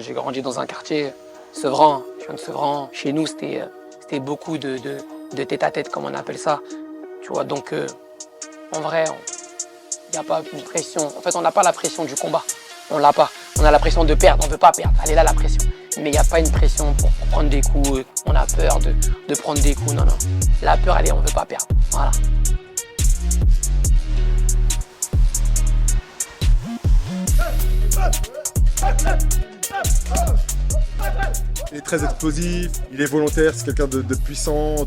J'ai grandi dans un quartier Sevran, je viens de Sevran. Chez nous, c'était beaucoup de tête-à-tête, comme on appelle ça. Tu vois, donc en vrai, il n'y a pas une pression. En fait, on n'a pas la pression du combat. On l'a pas. On a la pression de perdre, on ne veut pas perdre. Elle est là, la pression. Mais il n'y a pas une pression pour prendre des coups. On a peur de prendre des coups. Non, non. La peur, elle est, on ne veut pas perdre. Voilà. Il est très explosif, il est volontaire, c'est quelqu'un de puissant,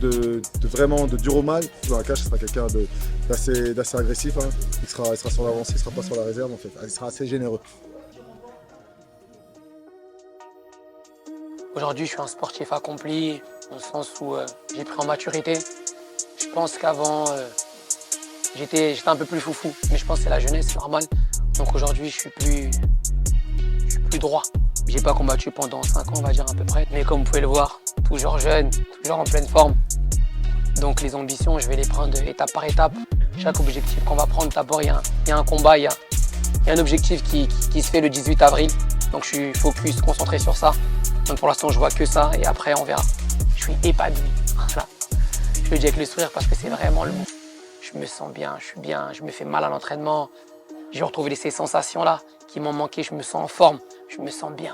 vraiment de dur au mal. Dans la cage, ce sera quelqu'un d'assez agressif. Hein. Il sera sur l'avancée, il ne sera pas sur la réserve en fait. Il sera assez généreux. Aujourd'hui, je suis un sportif accompli, dans le sens où j'ai pris en maturité. Je pense qu'avant, j'étais un peu plus foufou, mais je pense que c'est la jeunesse, c'est normal. Donc aujourd'hui, je suis plus droit. J'ai pas combattu pendant 5 ans, on va dire à peu près. Mais comme vous pouvez le voir, toujours jeune, toujours en pleine forme. Donc les ambitions, je vais les prendre étape par étape. Chaque objectif qu'on va prendre, d'abord, il y a un combat, il y a un objectif qui se fait le 18 avril. Donc je suis focus, concentré sur ça. Donc pour l'instant, je vois que ça et après, on verra. Je suis épanoui. Voilà. Je le dis avec le sourire parce que c'est vraiment le mot. Je me sens bien, je suis bien, je me fais mal à l'entraînement. J'ai retrouvé ces sensations-là qui m'ont manqué, je me sens en forme, je me sens bien.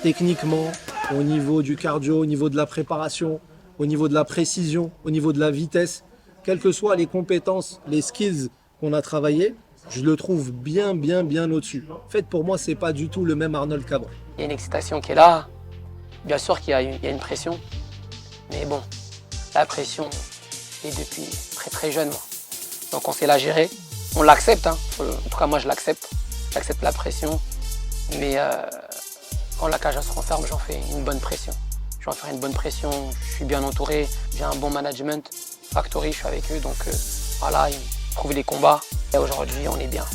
Techniquement, au niveau du cardio, au niveau de la préparation, au niveau de la précision, au niveau de la vitesse, quelles que soient les compétences, les skills qu'on a travaillés, je le trouve bien au-dessus. En fait, pour moi, c'est pas du tout le même Arnold qu'avant. Il y a une excitation qui est là. Bien sûr qu'il y a une pression. Mais bon, la pression est depuis très jeune, moi. Donc on sait la gérer. On l'accepte, hein. En tout cas, moi, je l'accepte. J'accepte la pression. Mais quand la cage se renferme, j'en fais une bonne pression. Je vais en faire une bonne pression. Je suis bien entouré. J'ai un bon management. Factory, je suis avec eux. Donc voilà, ils trouvent les combats. Et aujourd'hui, on est bien.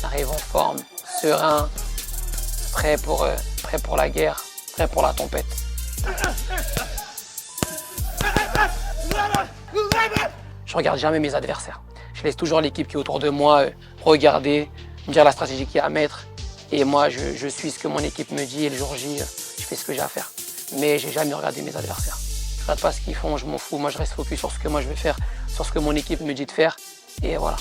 On arrive en forme, serein, prêt pour la guerre, prêt pour la tempête. Je regarde jamais mes adversaires. Je laisse toujours l'équipe qui est autour de moi regarder, me dire la stratégie qu'il y a à mettre. Et moi, je suis ce que mon équipe me dit et le jour J, je fais ce que j'ai à faire. Mais j'ai jamais regardé mes adversaires. Je regarde pas ce qu'ils font, je m'en fous. Moi, je reste focus sur ce que moi je vais faire, sur ce que mon équipe me dit de faire. Et voilà.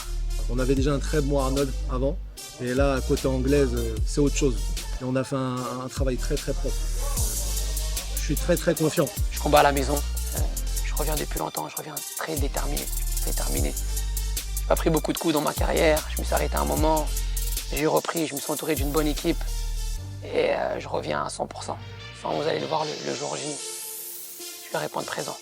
On avait déjà un très bon Arnold avant. Et là, côté anglaise, c'est autre chose. Et on a fait un travail très propre. Je suis très confiant. Je combats à la maison. Je reviens depuis longtemps, je reviens très déterminé. J'ai pas pris beaucoup de coups dans ma carrière, je me suis arrêté un moment, j'ai repris, je me suis entouré d'une bonne équipe et je reviens à 100%. Enfin, vous allez le voir le jour J, je vais répondre présent.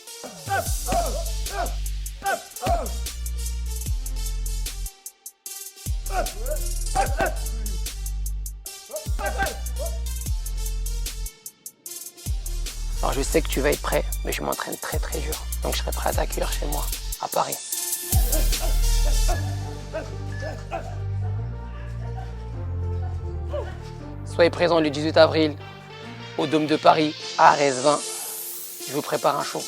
Alors je sais que tu vas être prêt, mais je m'entraîne très dur. Donc je serai prêt à t'accueillir chez moi, à Paris. Soyez présents le 18 avril au Dôme de Paris, à RS20. Je vous prépare un show.